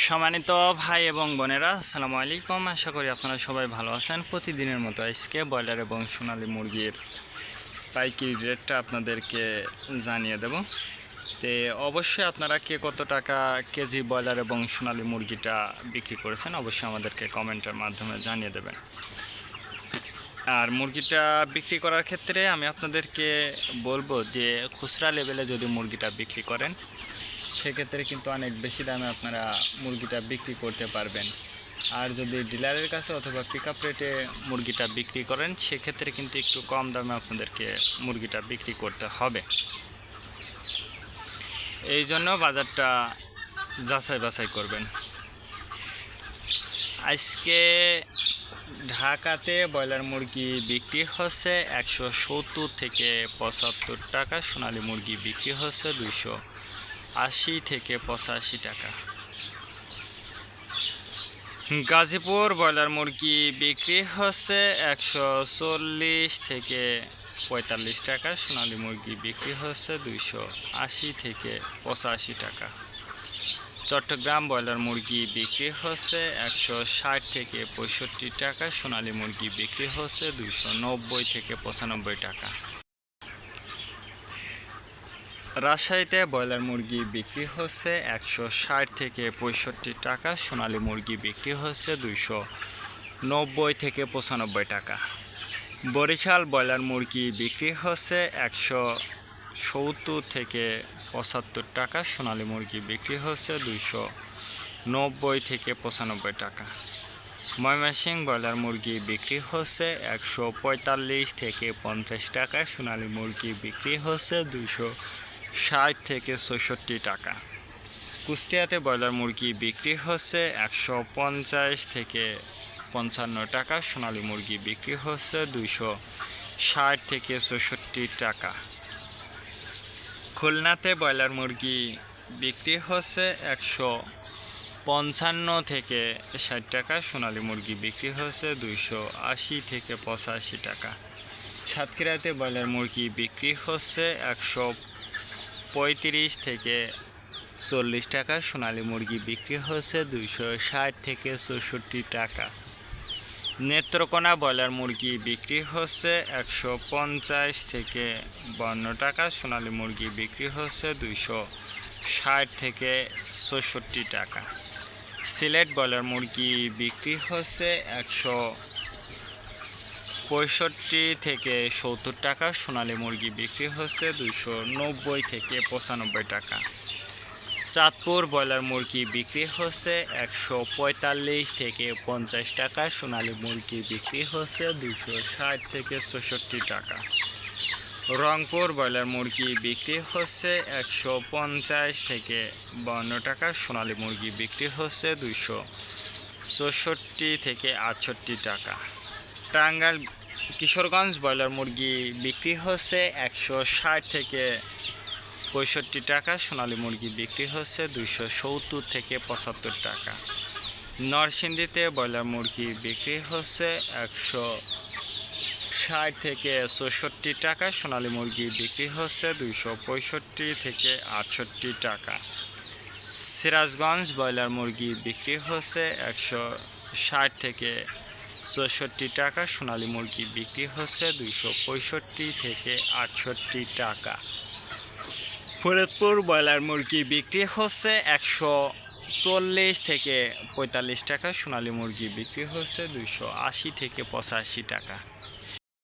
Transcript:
সম্মানিত ভাই এবং বোনেরা, আসসালামু আলাইকুম। আশা করি আপনারা সবাই ভালো আছেন। প্রতিদিনের মতো আজকে ব্রয়লার এবং সোনালী মুরগির পাইকারি রেটটা আপনাদেরকে জানিয়ে দেব। তো অবশ্যই আপনারা কে কত টাকা কেজি ব্রয়লার এবং সোনালী মুরগিটা বিক্রি করেছেন অবশ্যই আমাদেরকে কমেন্টের মাধ্যমে জানিয়ে দেবেন। আর মুরগিটা বিক্রি করার ক্ষেত্রে আমি আপনাদেরকে বলবো যে খুচরা লেভেলে যদি মুরগিটা বিক্রি করেন সেক্ষেত্রে কিন্তু অনেক বেশি দামে আপনারা মুরগিটা বিক্রি করতে পারবেন। আর যদি ডিলারের কাছে অথবা পিক আপ রেটে মুরগিটা বিক্রি করেন সেক্ষেত্রে কিন্তু একটু কম দামে আপনাদেরকে মুরগিটা বিক্রি করতে হবে। এই জন্য বাজারটা যাচাই বাছাই করবেন। আজকে ঢাকাতে ব্রয়লার মুরগি বিক্রি হচ্ছে 170 থেকে 75 টাকা, সোনালী মুরগি বিক্রি হচ্ছে 280 থেকে 85 টাকা। গাজীপুর ব্রয়লার মুরগি বিক্রি হচ্ছে 140 থেকে 45 টাকা, সোনালী মুরগি বিক্রি হচ্ছে 280 থেকে 85 টাকা। চট্টগ্রাম ব্রয়লার মুরগি বিক্রি হচ্ছে 160 থেকে 65 টাকা, সোনালী মুরগি বিক্রি হচ্ছে 290 থেকে 95 টাকা। রাজশাহীতে ব্রয়লার মুরগি বিক্রি হচ্ছে 160 থেকে 65 টাকা, সোনালী মুরগি বিক্রি হচ্ছে 290 থেকে 95 টাকা। বরিশাল ব্রয়লার মুরগি বিক্রি হচ্ছে 170 থেকে 75 টাকা, সোনালী মুরগি বিক্রি হচ্ছে 290 থেকে 95 টাকা। ময়মনসিংহ ব্রয়লার মুরগি বিক্রি হচ্ছে 145 থেকে 50 টাকা, সোনালী মুরগি বিক্রি হচ্ছে 260 থেকে 66 টাকা। কুষ্টিয়াতে ব্রয়লার মুরগি বিক্রি হচ্ছে 150 থেকে 55 টাকা, সোনালী মুরগি বিক্রি হচ্ছে 260 থেকে 66 টাকা। খুলনাতে ব্রয়লার মুরগি বিক্রি হচ্ছে 155 থেকে 60 টাকা, সোনালী মুরগি বিক্রি হচ্ছে 280 থেকে 85 টাকা। সাতক্ষীরাতে ব্রয়লার মুরগি বিক্রি হচ্ছে 135 থেকে 40 টাকা, সোনালী মুরগি বিক্রি হচ্ছে 260 থেকে 64 টাকা। নেত্রকোনা ব্রয়লার মুরগি বিক্রি হচ্ছে 150 থেকে 52 টাকা, সোনালী মুরগি বিক্রি হচ্ছে 260 থেকে 64 টাকা। সিলেট ব্রয়লার মুরগি বিক্রি হচ্ছে 165 থেকে 70 টাকা, সোনালী মুরগি বিক্রি হচ্ছে 290 থেকে 95 টাকা। চাঁদপুর ব্রয়লার মুরগি বিক্রি হচ্ছে 145 থেকে 50 টাকা, সোনালী মুরগি বিক্রি হচ্ছে 260 থেকে 66 টাকা। রংপুর ব্রয়লার মুরগি বিক্রি হচ্ছে 150 থেকে 52 টাকা, সোনালী মুরগি বিক্রি হচ্ছে 264 থেকে 68 টাকা। টাঙ্গাইল কিশোরগঞ্জ ব্রয়লার মুরগি বিক্রি হচ্ছে 160 থেকে 65 টাকা, সোনালী মুরগি বিক্রি হচ্ছে 270 থেকে 75 টাকা। নরসিংদীতে ব্রয়লার মুরগি বিক্রি হচ্ছে 160 থেকে 64 টাকা, সোনালী মুরগি বিক্রি হচ্ছে 265 থেকে 68 টাকা। সিরাজগঞ্জ ব্রয়লার মুরগি বিক্রি হচ্ছে 160 থেকে 64 টাকা, সোনালী মুরগি বিক্রি হচ্ছে 265 থেকে 68 টাকা। ফরিদপুর ব্রয়লার মুরগি বিক্রি হচ্ছে 140 থেকে 45 টাকা, সোনালী মুরগি বিক্রি হচ্ছে 280 থেকে 85 টাকা।